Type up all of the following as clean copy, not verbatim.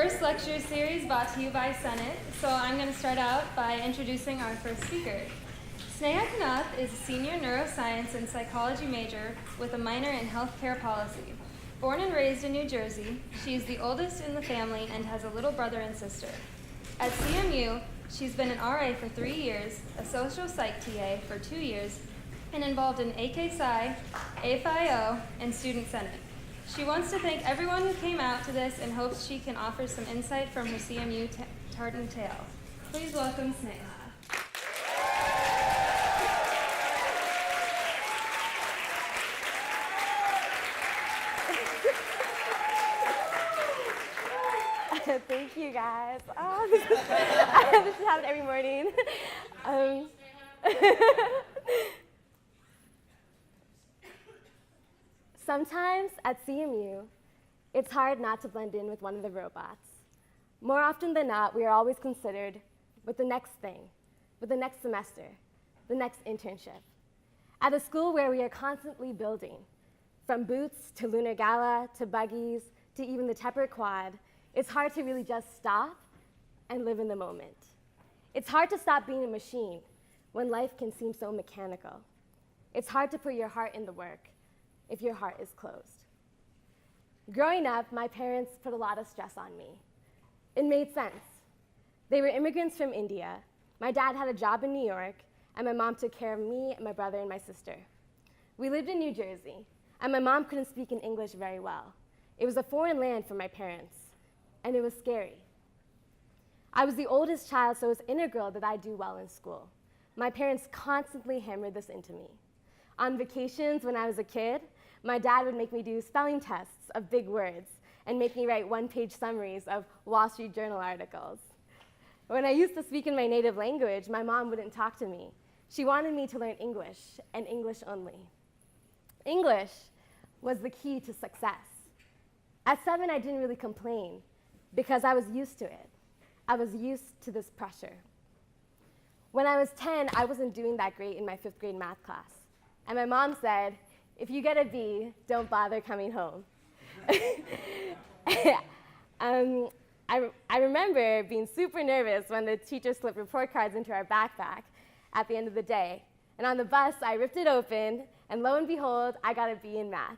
first lecture series brought to you by Senate, so I'm going to start out by introducing our first speaker. Sneha Kannoth is a senior neuroscience and psychology major with a minor in healthcare policy. Born and raised in New Jersey, she is the oldest in the family and has a little brother and sister. At CMU, she's been an RA for 3 years, a Social Psych TA for 2 years, and involved in AKPsi, APhiO, and Student Senate. She wants to thank everyone who came out to this and hopes she can offer some insight from her CMU Tartan Tale. Please welcome Sneha. Thank you, guys. Oh, this happens every morning. Sometimes at CMU, it's hard not to blend in with one of the robots. More often than not, we are always considered with the next thing, with the next semester, the next internship. At a school where we are constantly building, from boots to lunar gala to buggies to even the Tepper quad, it's hard to really just stop and live in the moment. It's hard to stop being a machine when life can seem so mechanical. It's hard to put your heart in the work if your heart is closed. Growing up, my parents put a lot of stress on me. It made sense. They were immigrants from India. My dad had a job in New York, and my mom took care of me and my brother and my sister. We lived in New Jersey, and my mom couldn't speak in English very well. It was a foreign land for my parents, and it was scary. I was the oldest child, so it was integral that I do well in school. My parents constantly hammered this into me. On vacations when I was a kid, my dad would make me do spelling tests of big words and make me write one-page summaries of Wall Street Journal articles. When I used to speak in my native language, my mom wouldn't talk to me. She wanted me to learn English, and English only. English was the key to success. At 7, I didn't really complain because I was used to it. I was used to this pressure. When I was 10, I wasn't doing that great in my 5th grade math class. And my mom said, if you get a B, don't bother coming home. I remember being super nervous when the teacher slipped report cards into our backpack at the end of the day. And on the bus, I ripped it open, and lo and behold, I got a B in math.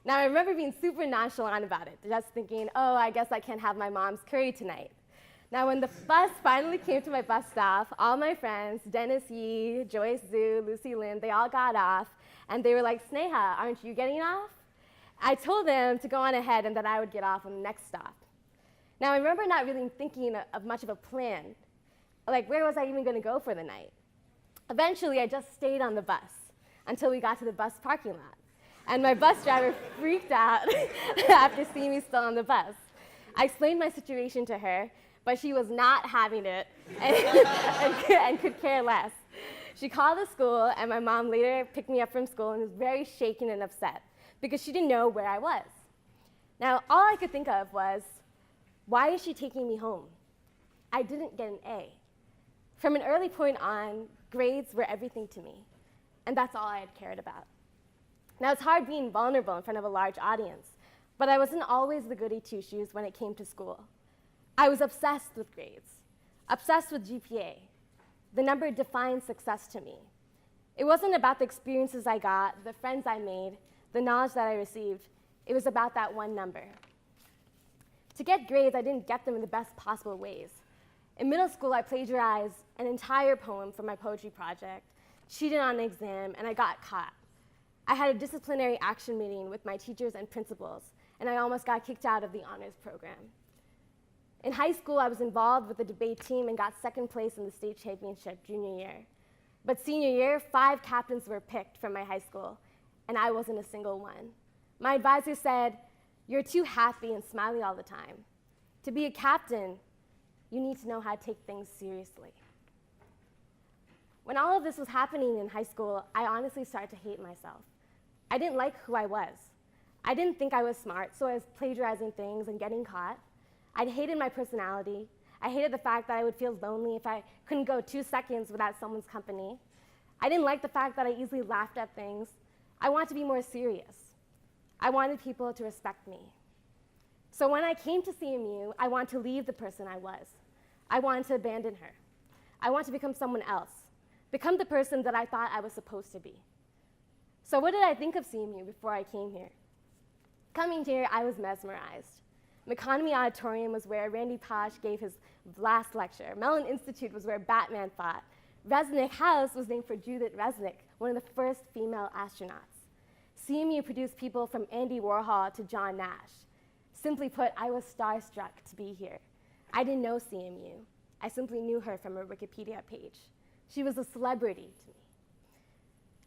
Now, I remember being super nonchalant about it, just thinking, oh, I guess I can't have my mom's curry tonight. Now, when the bus finally came to my bus stop, all my friends, Dennis Yee, Joyce Zhu, Lucy Lin, they all got off, and they were like, Sneha, aren't you getting off? I told them to go on ahead and that I would get off on the next stop. Now, I remember not really thinking of much of a plan. Like, where was I even going to go for the night? Eventually, I just stayed on the bus until we got to the bus parking lot. And my bus driver freaked out after seeing me still on the bus. I explained my situation to her, but she was not having it and could care less. She called the school, and my mom later picked me up from school and was very shaken and upset because she didn't know where I was. Now, all I could think of was, why is she taking me home? I didn't get an A. From an early point on, grades were everything to me, and that's all I had cared about. Now, it's hard being vulnerable in front of a large audience, but I wasn't always the goody two-shoes when it came to school. I was obsessed with grades, obsessed with GPA. The number defined success to me. It wasn't about the experiences I got, the friends I made, the knowledge that I received. It was about that one number. To get grades, I didn't get them in the best possible ways. In middle school, I plagiarized an entire poem for my poetry project, cheated on an exam, and I got caught. I had a disciplinary action meeting with my teachers and principals, and I almost got kicked out of the honors program. In high school, I was involved with the debate team and got 2nd place in the state championship junior year. But senior year, 5 captains were picked from my high school, and I wasn't a single one. My advisor said, you're too happy and smiley all the time. To be a captain, you need to know how to take things seriously. When all of this was happening in high school, I honestly started to hate myself. I didn't like who I was. I didn't think I was smart, so I was plagiarizing things and getting caught. I hated my personality. I hated the fact that I would feel lonely if I couldn't go 2 seconds without someone's company. I didn't like the fact that I easily laughed at things. I wanted to be more serious. I wanted people to respect me. So when I came to CMU, I wanted to leave the person I was. I wanted to abandon her. I wanted to become someone else, become the person that I thought I was supposed to be. So what did I think of CMU before I came here? Coming here, I was mesmerized. McConomy Auditorium was where Randy Pausch gave his last lecture. Mellon Institute was where Batman fought. Resnick House was named for Judith Resnick, one of the first female astronauts. CMU produced people from Andy Warhol to John Nash. Simply put, I was starstruck to be here. I didn't know CMU. I simply knew her from her Wikipedia page. She was a celebrity to me.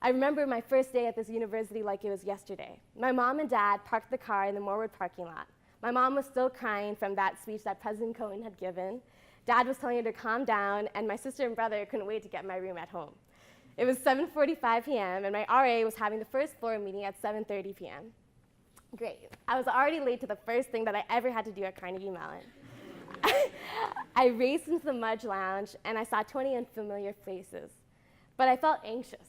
I remember my first day at this university like it was yesterday. My mom and dad parked the car in the Morwood parking lot. My mom was still crying from that speech that President Cohen had given. Dad was telling her to calm down, and my sister and brother couldn't wait to get my room at home. It was 7:45 p.m., and my RA was having the first floor meeting at 7:30 p.m. Great. I was already late to the first thing that I ever had to do at Carnegie Mellon. I raced into the Mudge Lounge, and I saw 20 unfamiliar faces. But I felt anxious.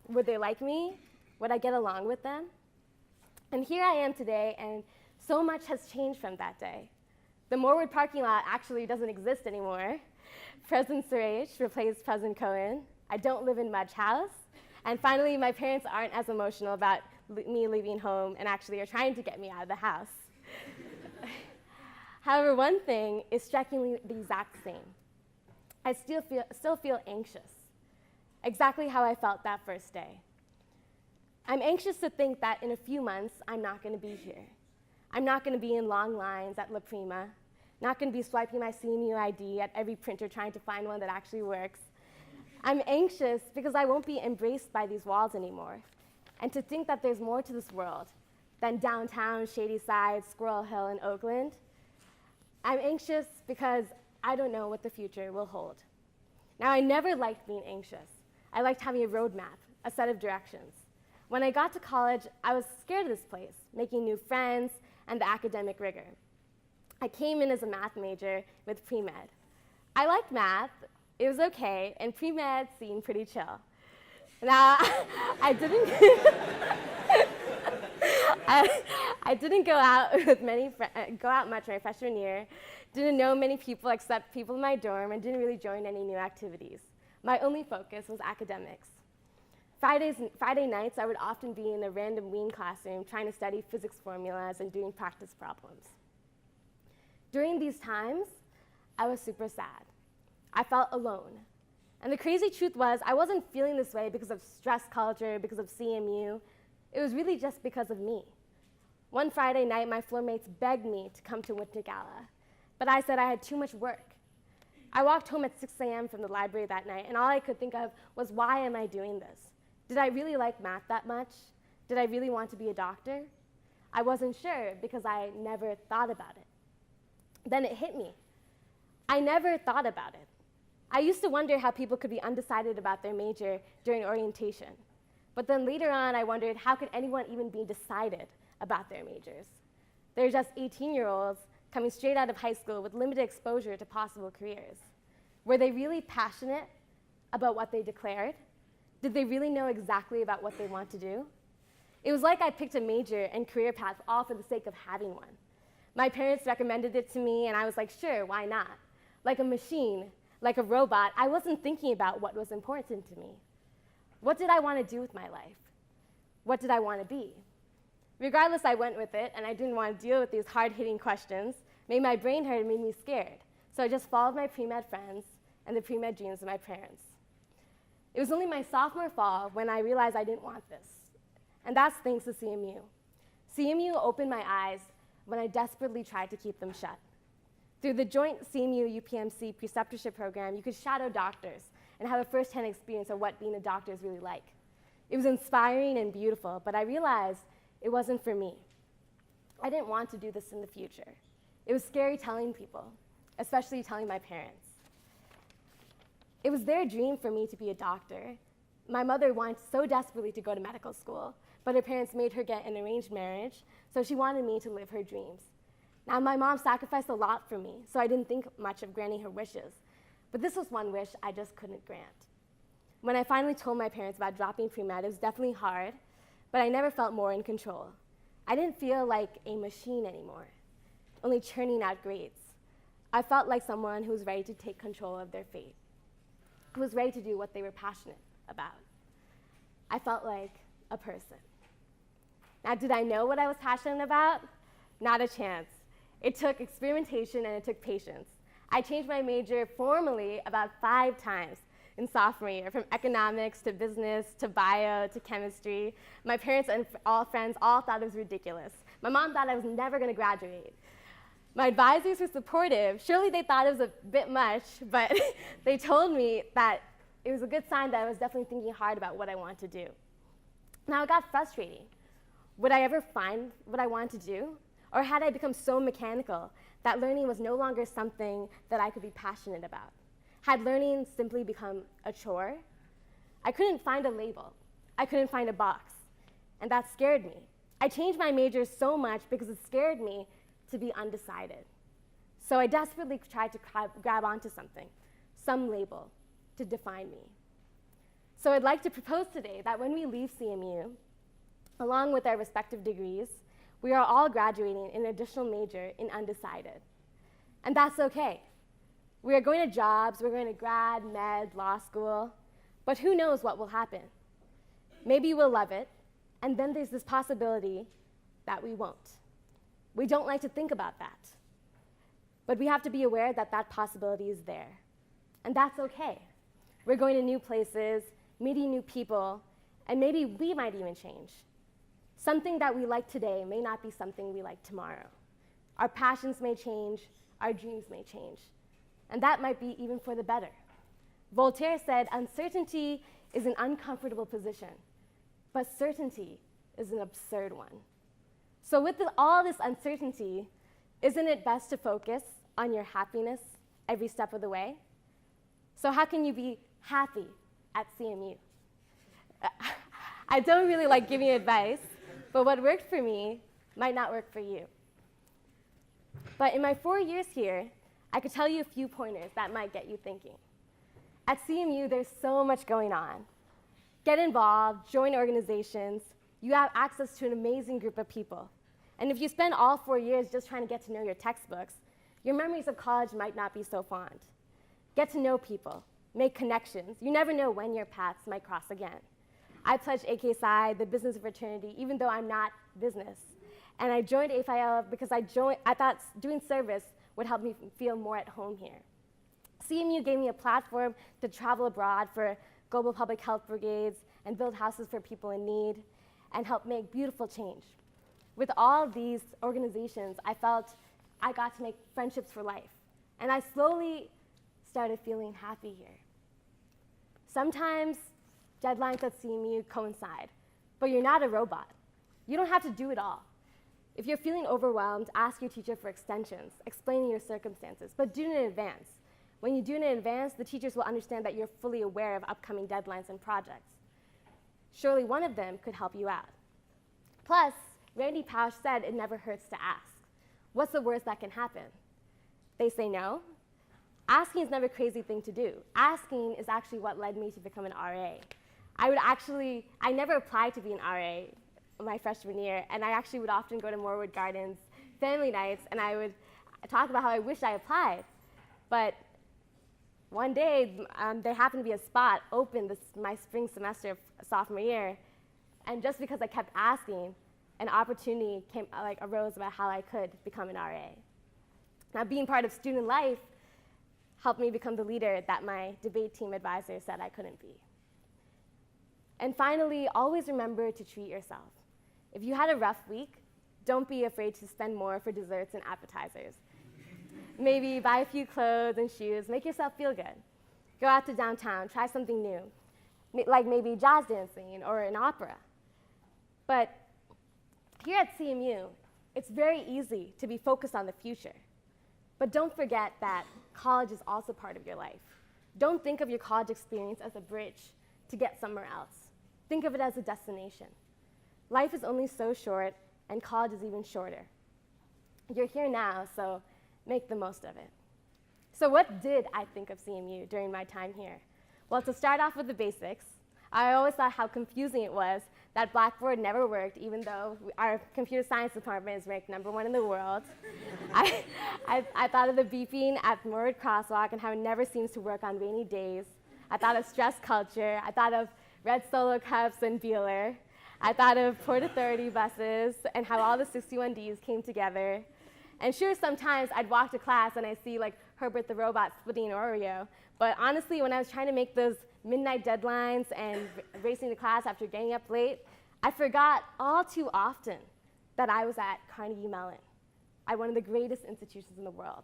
Would they like me? Would I get along with them? And here I am today, and so much has changed from that day. The Morwood parking lot actually doesn't exist anymore. President Suresh replaced President Cohen. I don't live in Mudge House. And finally, my parents aren't as emotional about me leaving home and actually are trying to get me out of the house. However, one thing is strikingly the exact same. I still feel anxious, exactly how I felt that first day. I'm anxious to think that in a few months, I'm not going to be here. I'm not going to be in long lines at La Prima, not going to be swiping my CMU ID at every printer trying to find one that actually works. I'm anxious because I won't be embraced by these walls anymore, and to think that there's more to this world than downtown, Shady Side, Squirrel Hill, and Oakland. I'm anxious because I don't know what the future will hold. Now, I never liked being anxious. I liked having a roadmap, a set of directions. When I got to college, I was scared of this place, making new friends, and the academic rigor. I came in as a math major with pre-med. I liked math, it was okay, and pre-med seemed pretty chill. Now, I didn't go out much my freshman year, didn't know many people except people in my dorm, and didn't really join any new activities. My only focus was academics. Friday nights, I would often be in a random Wien classroom trying to study physics formulas and doing practice problems. During these times, I was super sad. I felt alone. And the crazy truth was, I wasn't feeling this way because of stress culture, because of CMU. It was really just because of me. One Friday night, my floor mates begged me to come to Winter Gala, but I said I had too much work. I walked home at 6 a.m. from the library that night, and all I could think of was, why am I doing this? Did I really like math that much? Did I really want to be a doctor? I wasn't sure because I never thought about it. Then it hit me. I never thought about it. I used to wonder how people could be undecided about their major during orientation. But then later on, I wondered, how could anyone even be decided about their majors? They're just 18-year-olds coming straight out of high school with limited exposure to possible careers. Were they really passionate about what they declared? Did they really know exactly about what they want to do? It was like I picked a major and career path all for the sake of having one. My parents recommended it to me, and I was like, sure, why not? Like a machine, like a robot, I wasn't thinking about what was important to me. What did I want to do with my life? What did I want to be? Regardless, I went with it, and I didn't want to deal with these hard-hitting questions. Made my brain hurt and made me scared. So I just followed my pre-med friends and the pre-med dreams of my parents. It was only my sophomore fall when I realized I didn't want this. And that's thanks to CMU. CMU opened my eyes when I desperately tried to keep them shut. Through the joint CMU-UPMC preceptorship program, you could shadow doctors and have a first-hand experience of what being a doctor is really like. It was inspiring and beautiful, but I realized it wasn't for me. I didn't want to do this in the future. It was scary telling people, especially telling my parents. It was their dream for me to be a doctor. My mother wanted so desperately to go to medical school, but her parents made her get an arranged marriage, so she wanted me to live her dreams. Now, my mom sacrificed a lot for me, so I didn't think much of granting her wishes, but this was one wish I just couldn't grant. When I finally told my parents about dropping pre-med, it was definitely hard, but I never felt more in control. I didn't feel like a machine anymore. only churning out grades. I felt like someone who was ready to take control of their fate, who was ready to do what they were passionate about. I felt like a person. Now, did I know what I was passionate about? Not a chance. It took experimentation and it took patience. I changed my major formally about 5 times in sophomore year, from economics to business to bio to chemistry. My parents and all friends all thought it was ridiculous. My mom thought I was never going to graduate. My advisors were supportive. Surely they thought it was a bit much, but they told me that it was a good sign that I was definitely thinking hard about what I wanted to do. Now, it got frustrating. Would I ever find what I wanted to do? Or had I become so mechanical that learning was no longer something that I could be passionate about? Had learning simply become a chore? I couldn't find a label. I couldn't find a box. And that scared me. I changed my major so much because it scared me to be undecided. So I desperately tried to grab onto something, some label, to define me. So I'd like to propose today that when we leave CMU, along with our respective degrees, we are all graduating in an additional major in undecided. And that's okay. We are going to jobs, we're going to grad, med, law school, but who knows what will happen? Maybe we'll love it, and then there's this possibility that we won't. We don't like to think about that, but we have to be aware that that possibility is there, and that's okay. We're going to new places, meeting new people, and maybe we might even change. Something that we like today may not be something we like tomorrow. Our passions may change, our dreams may change, and that might be even for the better. Voltaire said, "Uncertainty is an uncomfortable position, but certainty is an absurd one." So with all this uncertainty, isn't it best to focus on your happiness every step of the way? So how can you be happy at CMU? I don't really like giving advice, but what worked for me might not work for you. But in my 4 years here, I could tell you a few pointers that might get you thinking. At CMU, there's so much going on. Get involved, join organizations. You have access to an amazing group of people. And if you spend all 4 years just trying to get to know your textbooks, your memories of college might not be so fond. Get to know people, make connections. You never know when your paths might cross again. I pledged AKPsi, the business fraternity, even though I'm not business. And I joined APhiO because I thought doing service would help me feel more at home here. CMU gave me a platform to travel abroad for global public health brigades and build houses for people in need and help make beautiful change. With all these organizations, I felt I got to make friendships for life. And I slowly started feeling happy here. Sometimes deadlines at CMU coincide, but you're not a robot. You don't have to do it all. If you're feeling overwhelmed, ask your teacher for extensions, explaining your circumstances, but do it in advance. When you do it in advance, the teachers will understand that you're fully aware of upcoming deadlines and projects. Surely one of them could help you out. Plus, Randy Pausch said it never hurts to ask. What's the worst that can happen? They say no. Asking is never a crazy thing to do. Asking is actually what led me to become an RA. I never applied to be an RA my freshman year, and I actually would often go to Moorwood Gardens family nights, and I would talk about how I wish I applied. But one day, there happened to be a spot open my spring semester of sophomore year, and just because I kept asking, an opportunity arose about how I could become an RA. Now, being part of student life helped me become the leader that my debate team advisor said I couldn't be. And finally, always remember to treat yourself. If you had a rough week, don't be afraid to spend more for desserts and appetizers. Maybe buy a few clothes and shoes, make yourself feel good. Go out to downtown, try something new, like maybe jazz dancing or an opera. But here at CMU, it's very easy to be focused on the future. But don't forget that college is also part of your life. Don't think of your college experience as a bridge to get somewhere else. Think of it as a destination. Life is only so short, and college is even shorter. You're here now, so make the most of it. So what did I think of CMU during my time here? Well, to start off with the basics, I always thought how confusing it was that Blackboard never worked, even though our computer science department is ranked #1 in the world. I thought of the beeping at the Moorewood Crosswalk and how it never seems to work on rainy days. I thought of stress culture. I thought of red Solo cups and Beeler. I thought of Port Authority buses and how all the 61Ds came together. And sure, sometimes I'd walk to class and I see like Herbert the robot splitting an Oreo. But honestly, when I was trying to make those midnight deadlines and racing to class after getting up late, I forgot all too often that I was at Carnegie Mellon, at one of the greatest institutions in the world.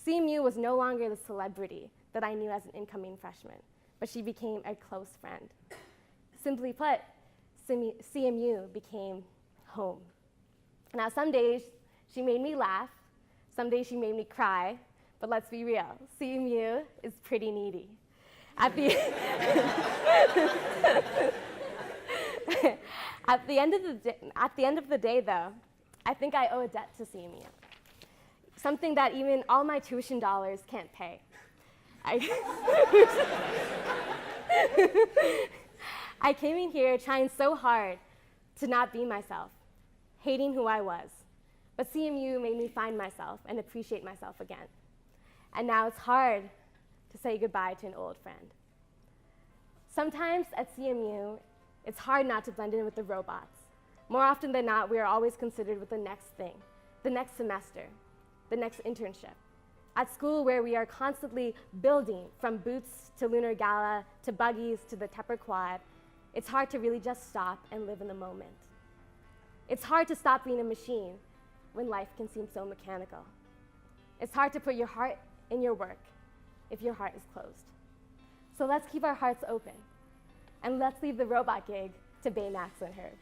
CMU was no longer the celebrity that I knew as an incoming freshman, but she became a close friend. Simply put, CMU became home. Now, some days she made me laugh, some days she made me cry, but let's be real, CMU is pretty needy. At the end of the day, though, I think I owe a debt to CMU, something that even all my tuition dollars can't pay. I came in here trying so hard to not be myself, hating who I was. But CMU made me find myself and appreciate myself again. And now it's hard to say goodbye to an old friend. Sometimes at CMU, it's hard not to blend in with the robots. More often than not, we are always considered with the next thing, the next semester, the next internship. At school, where we are constantly building from boots to Lunar Gala to buggies to the Tepper Quad, it's hard to really just stop and live in the moment. It's hard to stop being a machine when life can seem so mechanical. It's hard to put your heart in your work if your heart is closed. So let's keep our hearts open, and let's leave the robot gig to Baymax and Herb.